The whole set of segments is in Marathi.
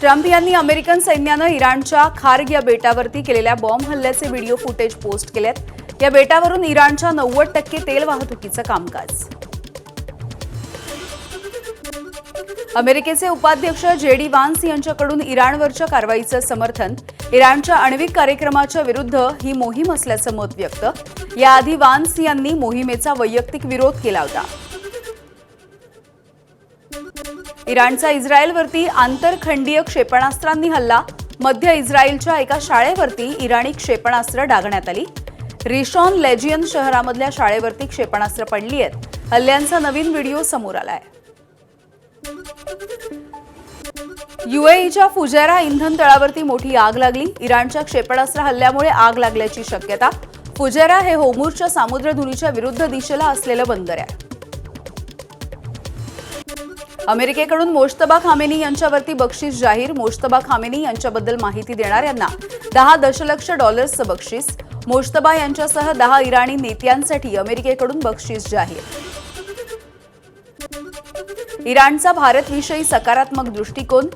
ट्रम्प यांनी अमेरिकन सैन्यानं इराणच्या खार्ग या बेटावरती केलेल्या बॉम्ब हल्ल्याचे व्हिडिओ फुटेज पोस्ट केलेत। या बेटावरून इराणच्या 90% तेल वाहतुकीचं कामकाज। अमेरिकेचे उपाध्यक्ष जेडी वान्स यांच्याकडून इराणवरच्या कारवाईचं समर्थन। इराणच्या आण्विक कार्यक्रमाच्या विरुद्ध ही मोहीम असल्याचं मत व्यक्त। याआधी वान्स यांनी मोहिमेचा वैयक्तिक विरोध केला होता। इराणचा इस्रायलवरती आंतरखंडीय क्षेपणास्त्रांनी हल्ला। मध्य इस्रायलच्या एका शाळेवरती इराणी क्षेपणास्त्र डागण्यात आली। रिशॉन लेजियन शहरामधल्या शाळेवरती क्षेपणास्त्र पडली आहेत। हल्ल्यांचा नवीन व्हिडिओ समोर आलाय। यूएईच्या फुजैरा इंधन तळावरती मोठी आग लागली। इराणच्या क्षेपणास्त्र हल्ल्यामुळे आग लागल्याची शक्यता। फुजैरा हे होर्मुझच्या सामुद्रधुनीच्या विरुद्ध दिशेला असलेलं बंदर आहे। अमेरिकेकडून मोज्तबा खामेनी यांच्यावरती बक्षीस जाहीर। मोज्तबा खामेनी यांच्याबद्दल माहिती देणाऱ्यांना $10 दशलक्ष बक्षीस। मोज्तबा यांच्यासह 10 इराणी नेत्यांसाठी अमेरिकेकडून बक्षीस जाहीर। इराणचा भारतविषयी सकारात्मक दृष्टिकोन।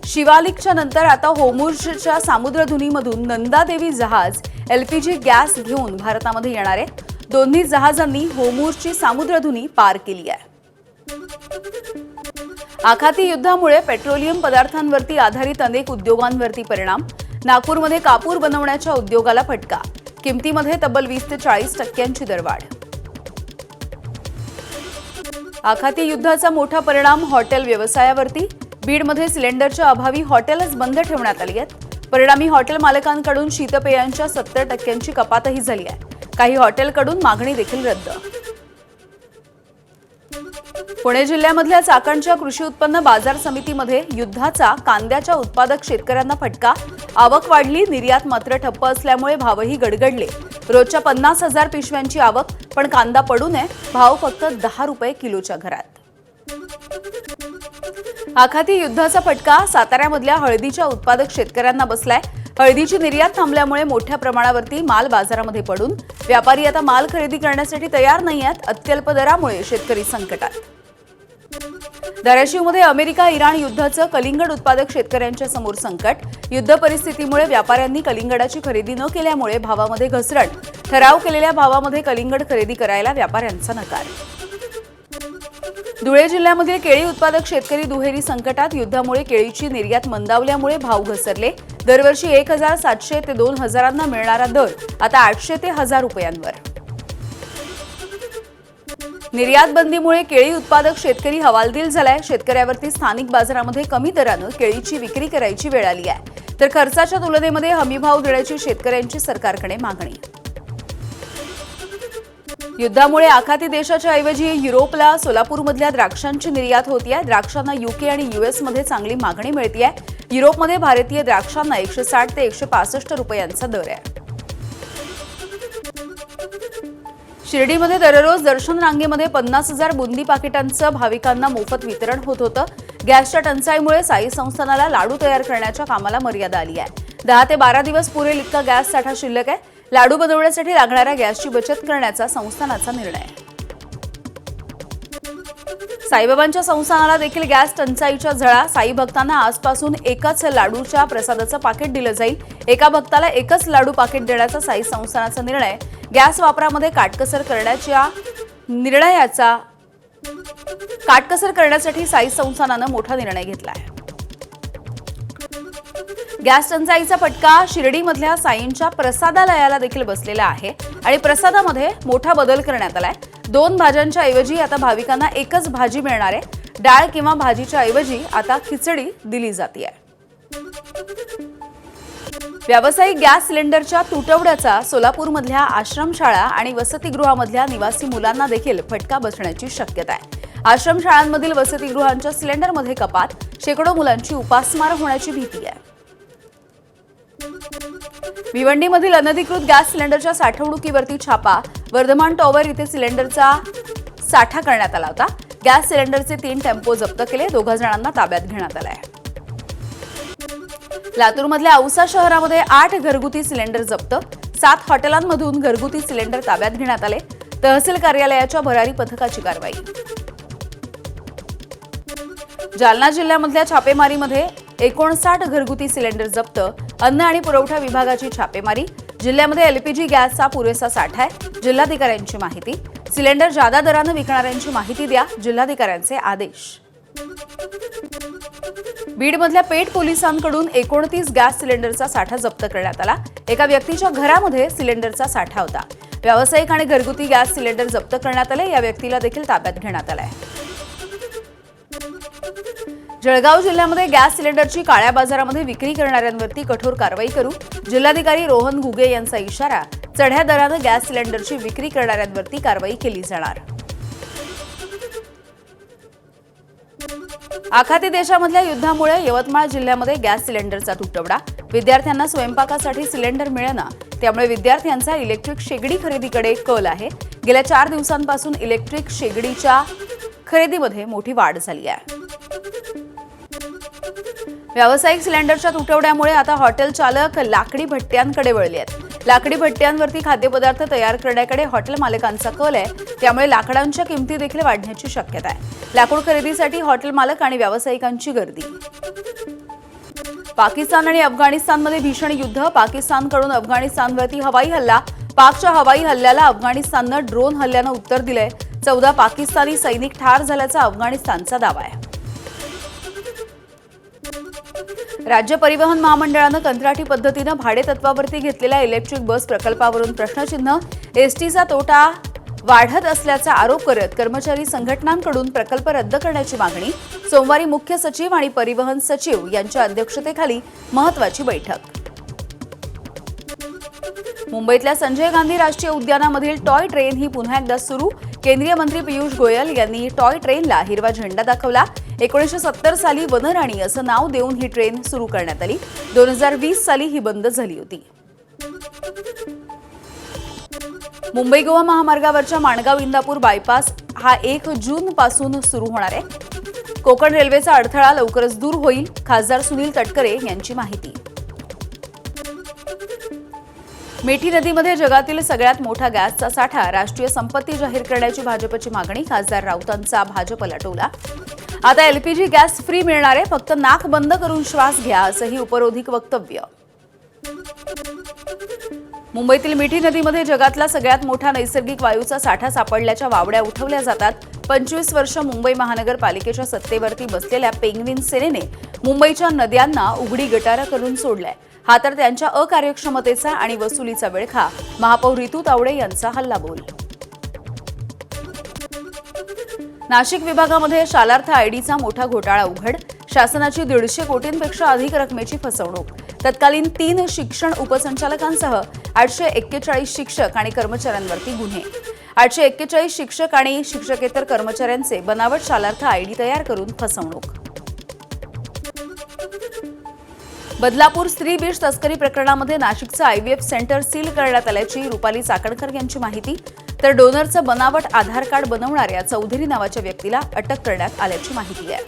शिवालिकच्या नंतर आता होर्मुझच्या सामुद्रधुनीमधून नंदादेवी जहाज LPG गॅस घेऊन भारतामध्ये येणार आहे। दोन्ही जहाजांनी होर्मुझची सामुद्रधुनी पार केली आहे। आखाती युद्धामुळे पेट्रोलियम पदार्थांवरती आधारित अनेक उद्योगांवरती परिणाम। नागपूरमध्ये कापूर बनवण्याच्या उद्योगाला फटका। किमतीमध्ये तब्बल 20 ते 40% दरवाढ। आखाती युद्धाचा मोठा परिणाम हॉटेल व्यवसायावरती। बीडमध्ये सिलेंडरच्या अभावी हॉटेलच बंद ठेवण्यात आली आहेत। परिणामी हॉटेल मालकांकडून शीतपेयांच्या 70% कपातही झाली आहे। काही हॉटेलकडून मागणी देखील रद्द। पुणे जिल्ह्यामधल्या चाकणच्या कृषी उत्पन्न बाजार समितीमध्ये युद्धाचा कांद्याच्या उत्पादक शेतकऱ्यांना फटका। आवक वाढली, निर्यात मात्र ठप्प असल्यामुळे भावही गडगडले। रोजच्या 50,000 पिशव्यांची आवक, पण कांदा पडू नये, भाव फक्त ₹10 किलोच्या घरात। आखाती युद्धाचा फटका साताऱ्यामधल्या हळदीच्या उत्पादक शेतकऱ्यांना बसलाय। हळदीची निर्यात थांबल्यामुळे मोठ्या प्रमाणावरती माल बाजारामध्ये पडून व्यापारी आता माल खरेदी करण्यासाठी तयार नाहीयेत। अत्यल्प दरामुळे शेतकरी संकटात। धाराशिवमध्ये अमेरिका इराण युद्धाचं कलिंगड उत्पादक शेतकऱ्यांच्या समोर संकट। युद्ध परिस्थितीमुळे व्यापाऱ्यांनी कलिंगडाची खरेदी न केल्यामुळे भावामध्ये घसरण। ठराव केलेल्या भावामध्ये कलिंगड खरेदी करायला व्यापाऱ्यांचा नकार। धुळे जिल्ह्यामध्ये केळी उत्पादक शेतकरी दुहेरी संकटात। युद्धामुळे केळीची निर्यात मंदावल्यामुळे भाव घसरले। दरवर्षी 1,700 ते 2,000 मिळणारा दर आता 800 ते 1,000 रुपयांवर। निर्यात बंदीमुळे केळी उत्पादक शेतकरी हवालदिल झालाय। शेतकऱ्यावरती स्थानिक बाजारामध्ये कमी दरानं केळीची विक्री करायची वेळ आली आहे, तर खर्चाच्या तुलनेमध्ये हमीभाव देण्याची शेतकऱ्यांची सरकारकडे मागणी। युद्धामुळे आखाती देशाच्या ऐवजी युरोपला सोलापूरमधल्या द्राक्षांची निर्यात होतीये। द्राक्षांना UK आणि US मध्ये चांगली मागणी मिळतीये। युरोपमध्ये भारतीय द्राक्षांना 160 ते 165 रुपयांचा दर आहे। शिर्डीमध्ये दररोज दर्शन रांगेमध्ये 50,000 बुंदी पाकिटांचं भाविकांना मोफत वितरण होत होतं। गॅसच्या टंचाईमुळे साई संस्थानाला लाडू तयार करण्याच्या कामाला मर्यादा आली आहे। 10 ते 12 दिवस पुरेल इतका गॅस साठा शिल्लक आहे। लाडू बनवण्यासाठी लागणाऱ्या गॅसची बचत करण्याचा संस्थानाचा निर्णय आहे। साईबाबांच्या संस्थानाला देखील गॅस टंचाईच्या झळा। साई भक्तांना आजपासून एकच लाडूच्या प्रसादाचं पाकिट दिलं जाईल। एका भक्ताला एकच लाडू पाकिट देण्याचा साई संस्थानाचा निर्णय। गॅस वापरामध्ये काटकसर करण्यासाठी साई संस्थानानं मोठा निर्णय घेतला आहे। गॅस टंचाईचा फटका शिर्डीमधल्या साईंच्या प्रसादालयाला देखील बसलेला आहे आणि प्रसादामध्ये मोठा बदल करण्यात आलाय। 2 भाज्यांच्या ऐवजी आता भाविकांना एकच भाजी मिळणार आहे। डाळ किंवा भाजीच्या ऐवजी आता खिचडी दिली जाते। व्यावसायिक गॅस सिलेंडरच्या तुटवड्याचा सोलापूरमधल्या आश्रमशाळा आणि वसतिगृहामधल्या निवासी मुलांना देखील फटका बसण्याची शक्यता आहे। आश्रमशाळांमधील वसतिगृहांच्या सिलेंडरमध्ये कपात। शेकडो मुलांची उपासमार होण्याची भीती आहे। भिवंडीमधील अनधिकृत गॅस सिलेंडरच्या साठवणुकीवरती छापा। वर्धमान टॉवर इथे सिलेंडरचा साठा करण्यात आला होता। गॅस सिलेंडरचे 3 टेम्पो जप्त केले। 2 जणांना ताब्यात घेण्यात आले आहे। लातूरमधल्या औसा शहरामध्ये 8 घरगुती सिलेंडर जप्त। 7 हॉटेलांमधून घरगुती सिलेंडर ताब्यात घेण्यात आले। तहसील कार्यालयाच्या भरारी पथकाची कारवाई। जालना जिल्ह्यामधल्या छापेमारीमध्ये 59 घरगुती सिलेंडर जप्त, अन्न आणि पुरवठा विभागाची छापेमारी, जिल्ह्यामध्ये एलपीजी गॅसचा पुरेसा साठा आहे, जिल्हाधिकाऱ्यांची माहिती, सिलेंडर जादा दरानं विकणाऱ्यांची माहिती द्या, जिल्हाधिकाऱ्यांचे आदेश. बीडमधल्या पेठ पोलिसांकडून 29 गॅस सिलेंडरचा साठा जप्त करण्यात आला. एका व्यक्तीच्या घरामध्ये सिलेंडरचा साठा होता. व्यावसायिक आणि घरगुती गॅस सिलेंडर जप्त करण्यात आले. या व्यक्तीला देखील ताब्यात घेण्यात आले. जळगाव जिल्ह्यामध्ये गॅस सिलेंडरची काळ्या बाजारामध्ये विक्री करणाऱ्यांवरती कठोर कारवाई करू, जिल्हाधिकारी रोहन घुगे यांचा इशारा. चढ्या दरानं गॅस सिलेंडरची विक्री करणाऱ्यांवरती कारवाई केली जाणार. आखाती देशामधल्या युद्धामुळे यवतमाळ जिल्ह्यामध्ये गॅस सिलेंडरचा तुटवडा. विद्यार्थ्यांना स्वयंपाकासाठी सिलेंडर मिळेना, त्यामुळे विद्यार्थ्यांचा इलेक्ट्रिक शेगडी खरेदीकडे कल आहे. गेल्या 4 दिवसांपासून इलेक्ट्रिक शेगडीच्या खरेदीमध्ये मोठी वाढ झाली आहे. व्यावसायिक सिलेंडरच्या तुटवड्यामुळे आता हॉटेल चालक लाकडी भट्ट्यांकडे वळले आहेत. लाकडी भट्ट्यांवरती खाद्यपदार्थ तयार करण्याकडे हॉटेल मालकांचा कल आहे, त्यामुळे लाकडांच्या किमती देखील वाढण्याची शक्यता आहे. लाकूड खरेदीसाठी हॉटेल मालक आणि व्यावसायिकांची गर्दी. पाकिस्तान आणि अफगाणिस्तानमध्ये भीषण युद्ध. पाकिस्तानकडून अफगाणिस्तानवरती हवाई हल्ला. पाकच्या हवाई हल्ल्याला अफगाणिस्ताननं ड्रोन हल्ल्यानं उत्तर दिलंय. 14 पाकिस्तानी सैनिक ठार झाल्याचा अफगाणिस्तानचा दावा आहे. राज्य परिवहन महामंडळानं कंत्राटी पद्धतीनं भाडेतत्वावरती घेतलेल्या इलेक्ट्रिक बस प्रकल्पावरून प्रश्नचिन्ह. एसटीचा तोटा वाढत असल्याचा आरोप करत कर्मचारी संघटनांकडून प्रकल्प रद्द करण्याची मागणी. सोमवारी मुख्य सचिव आणि परिवहन सचिव यांच्या अध्यक्षतेखाली महत्त्वाची बैठक. मुंबईतल्या संजय गांधी राष्ट्रीय उद्यानामधील टॉय ट्रेन ही पुन्हा एकदा सुरू. केंद्रीय मंत्री पियुष गोयल यांनी टॉय ट्रेनला हिरवा झेंडा दाखवला. 1970 साली वनराणी असं नाव देऊन ही ट्रेन सुरू करण्यात आली. 2020 साली ही बंद झाली होती. मुंबई गोवा महामार्गावरच्या माणगाव इंदापूर बायपास हा 1 जून पासून सुरू होणार आहे. कोकण रेल्वेचा अडथळा लवकरच दूर होईल, खासदार सुनील तटकरे यांची माहिती. मिठी नदीमध्ये जगातील सगळ्यात मोठा गॅसचा साठा. राष्ट्रीय संपत्ती जाहीर करण्याची भाजपची मागणी. खासदार राऊतांचा भाजपला टोला. आता एलपीजी गॅस फ्री मिळणार आहे, फक्त नाक बंद करून श्वास घ्या, असंही उपरोधिक वक्तव्य. मुंबईतील मिठी नदीमध्ये जगातला सगळ्यात मोठा नैसर्गिक वायूचा साठा सापडल्याच्या वावड्या उठवल्या जातात. 25 वर्ष मुंबई महानगरपालिकेच्या सत्तेवरती बसलेल्या पेंग्विन सेनेने मुंबईच्या नद्यांना उघडी गटारं करून सोडलाय. हा तर त्यांच्या अकार्यक्षमतेचा आणि वसुलीचा विळखा. महापौर रितू तावडे यांचा हल्लाबोल. नाशिक विभागामध्ये शालार्थ आयडीचा मोठा घोटाळा उघड. शासनाची 150 कोटींपेक्षा अधिक रकमेची फसवणूक. तत्कालीन 3 शिक्षण उपसंचालकांसह 841 शिक्षक आणि कर्मचाऱ्यांवरती गुन्हे. 841 शिक्षक आणि शिक्षकेतर कर्मचाऱ्यांचे बनावट शालार्थ आयडी तयार करून फसवणूक. बदलापूर स्त्री विष तस्करी प्रकरणामध्ये नाशिकचं आयव्हीएफ सेंटर सील करण्यात आल्याची रुपाली चाकणकर यांची माहिती. तर डोनरचं बनावट आधार कार्ड बनवणाऱ्या चौधरी नावाच्या व्यक्तीला अटक करण्यात आल्याची माहिती आहे.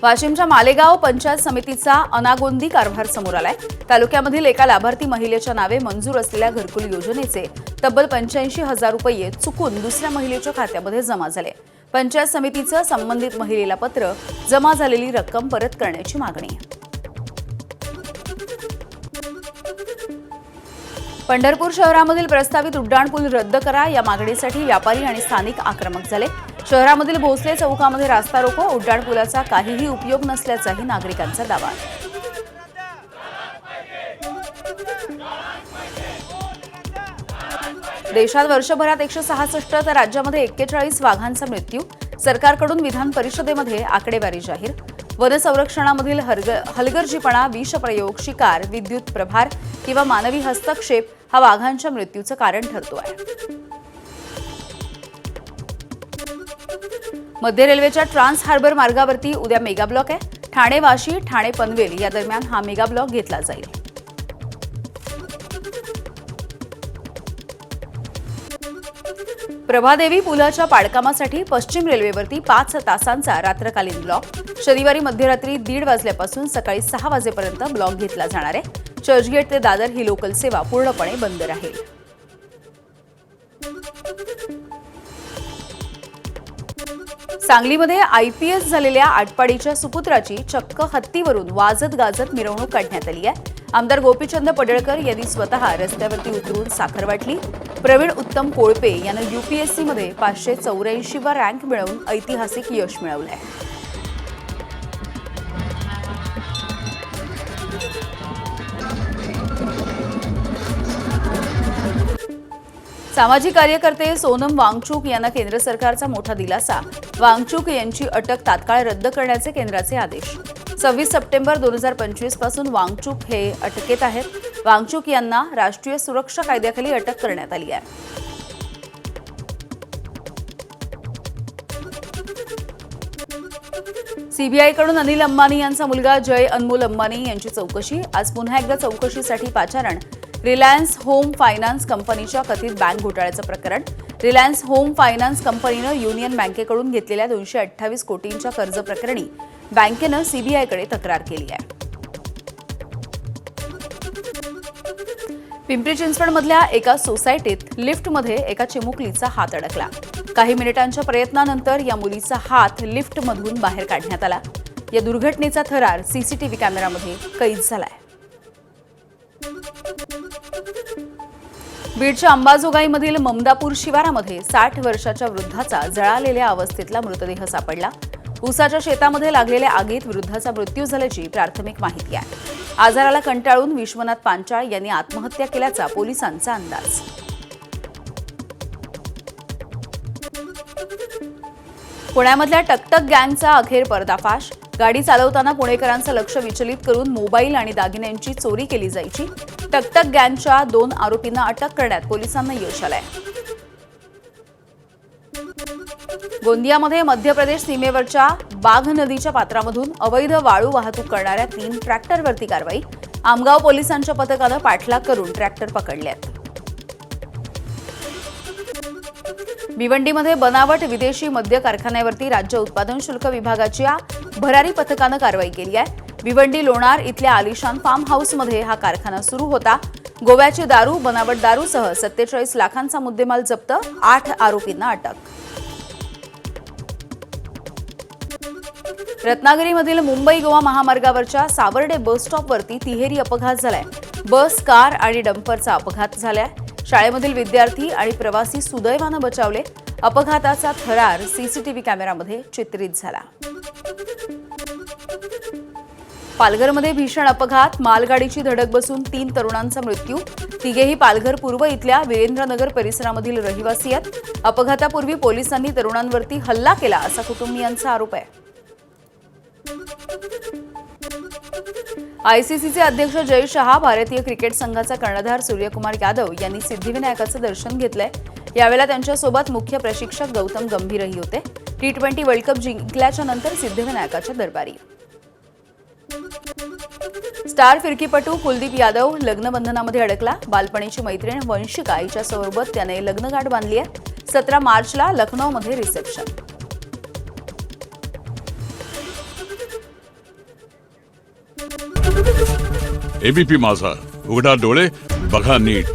वाशिमच्या मालेगाव पंचायत समितीचा अनागोंदी कारभार समोर आलाय. तालुक्यामधील एका लाभार्थी महिलेच्या नावे मंजूर असलेल्या घरकुल योजनेचे तब्बल 85,000 रुपये चुकून दुसऱ्या महिलेच्या खात्यामध्ये जमा झाले. पंचायत समितीचं संबंधित महिलेला पत्र. जमा झालेली रक्कम परत करण्याची मागणी. पंढरपूर शहरामधील प्रस्तावित उड्डाणपूल रद्द करा या मागणीसाठी व्यापारी आणि स्थानिक आक्रमक झाले. शहरामधील भोसले चौकामध्ये रास्ता रोको. उड्डाणपुलाचा काहीही उपयोग नसल्याचाही नागरिकांचा दावा. देशात वर्षभरात 166 तर राज्यामध्ये 41 वाघांचा मृत्यू. सरकारकडून विधान परिषदेमध्ये आकडेवारी जाहीर. वनसंरक्षणामधील हलगर्जीपणा, विषप्रयोग, शिकार, विद्युत प्रभार किंवा मानवी हस्तक्षेप हा वाघांच्या मृत्यूचं कारण ठरतो आहे. मध्य रेल्वेच्या ट्रान्स हार्बर मार्गावरती उद्या मेगा ब्लॉक आहे. ठाणे वाशी, ठाणे पनवेल या दरम्यान हा मेगा ब्लॉक घेतला जाईल. प्रभादेवी पुलाच्या पाडकामासाठी पश्चिम रेल्वेवरती 5 तासांचा रात्रकालीन ब्लॉक. शनिवारी मध्यरात्री 1:30 वाजल्यापासून सकाळी 6 वाजेपर्यंत ब्लॉक घेतला जाणार आहे. चर्चगेट ते दादर ही लोकल सेवा पूर्णपणे बंद राहील. सांगलीमध्ये IPS झालेल्या आटपाडीच्या सुपुत्राची चक्क हत्तीवरून वाजत गाजत मिरवणूक काढण्यात आली आहे. आमदार गोपीचंद पडळकर यांनी स्वतः रस्त्यावरती उतरून साखर वाटली. प्रवीण उत्तम कोळपे यानं UPSC मध्ये 584वा रँक मिळवून ऐतिहासिक यश मिळवलंय. सामाजिक कार्यकर्ते सोनम वांगचुक यांना केंद्र सरकारचा मोठा दिलासा. वांगचुक यांची अटक तात्काळ रद्द करण्याचे केंद्राचे आदेश. 26 सप्टेंबर 2025 पासून वांगचुक हे अटकेत आहेत. वांगचुक यांना राष्ट्रीय सुरक्षा कायद्याखाली अटक करण्यात आली आहे. सीबीआयकडून अनिल अंबानी यांचा मुलगा जय अनमोल अंबानी यांची चौकशी. आज पुन्हा एकदा चौकशीसाठी पाचारण. रिलायन्स होम फायनान्स कंपनीच्या कथित बँक घोटाळ्याचं प्रकरण. रिलायन्स होम फायनान्स कंपनीनं युनियन बँकेकडून घेतलेल्या 228 कोटींच्या कर्ज प्रकरणी बँकेनं सीबीआयकडे तक्रार केली आहे. पिंपरी चिंचवडमधल्या एका सोसायटीत लिफ्टमध्ये एका चिमुकलीचा हात अडकला. काही मिनिटांच्या प्रयत्नानंतर या मुलीचा हात लिफ्टमधून बाहेर काढण्यात आला. या दुर्घटनेचा थरार सीसीटीव्ही कॅमेरामध्ये कैद झालाय. बीडच्या अंबाजोगाईमधील ममदापूर शिवारामध्ये 60 वर्षाच्या वृद्धाचा जळालेल्या अवस्थेतला मृतदेह सापडला. ऊसाच्या शेतामध्ये लागलेल्या आगीत वृद्धाचा मृत्यू झाल्याची प्राथमिक माहिती आहे. आजाराला कंटाळून विश्वनाथ पांचाळ यांनी आत्महत्या केल्याचा पोलिसांचा अंदाज. पुण्यामधल्या टकटक गँगचा अखेर पर्दाफाश. गाडी चालवताना पुणेकरांचं लक्ष विचलित करून मोबाईल आणि दागिन्यांची चोरी केली जायची. टकटक गँगच्या 2 आरोपींना अटक करण्यात पोलिसांना यश आलंय. गोंदियामध्ये मध्य प्रदेश सीमेवरच्या बाघ नदीच्या पात्रामधून अवैध वाळू वाहतूक करणाऱ्या 3 ट्रॅक्टरवरती कारवाई. आमगाव पोलिसांच्या पथकानं पाठलाग करून ट्रॅक्टर पकडलेत. भिवंडीमध्ये बनावट विदेशी मद्य कारखान्यावरती राज्य उत्पादन शुल्क विभागाच्या भरारी पथकानं कारवाई केली आहे. भिवंडी लोणार इथल्या आलिशान फार्म हाऊसमध्ये हा कारखाना सुरू होता. गोव्याची दारू, बनावट दारूसह 47 लाखांचा मुद्देमाल जप्त. 8 आरोपींना अटक. रत्नागिरीमधील मुंबई गोवा महामार्गावरच्या सावर्डे बस स्टॉपवरती तिहेरी अपघात झालाय. बस, कार आणि डंपरचा अपघात झालाय. शाळेमधील विद्यार्थी आणि प्रवासी सुदैवानं बचावले. अपघाताचा थरार सीसीटीव्ही कॅमेरामध्ये चित्रित झाला. पालघरमध्ये भीषण अपघात. मालगाडीची धडक बसून 3 तरुणांचा मृत्यू. तिघेही पालघर पूर्व इथल्या वीरेंद्रनगर परिसरामधील रहिवासी आहेत. अपघातापूर्वी पोलिसांनी तरुणांवरती हल्ला केला असा कुटुंबियांचा आरोप आहे. ICCचे अध्यक्ष जय शहा, भारतीय क्रिकेट संघाचा कर्णधार सूर्यकुमार यादव यांनी सिद्धिविनायकाचं दर्शन घेतलंय. यावेळेला त्यांच्यासोबत मुख्य प्रशिक्षक गौतम गंभीरही होते. T20 वर्ल्ड कप जिंकल्याच्या नंतर सिद्धिविनायकाच्या दरबारी. स्टार फिरकीपटू कुलदीप यादव लग्नबंधनामध्ये अडकला. बालपणीची मैत्रीण वंशिका हिच्यासोबत त्याने लग्नगाठ बांधली आहे. 17 मार्चला लखनौमध्ये रिसेप्शन. ABP माझा, उघडा डोळे बघा नीट.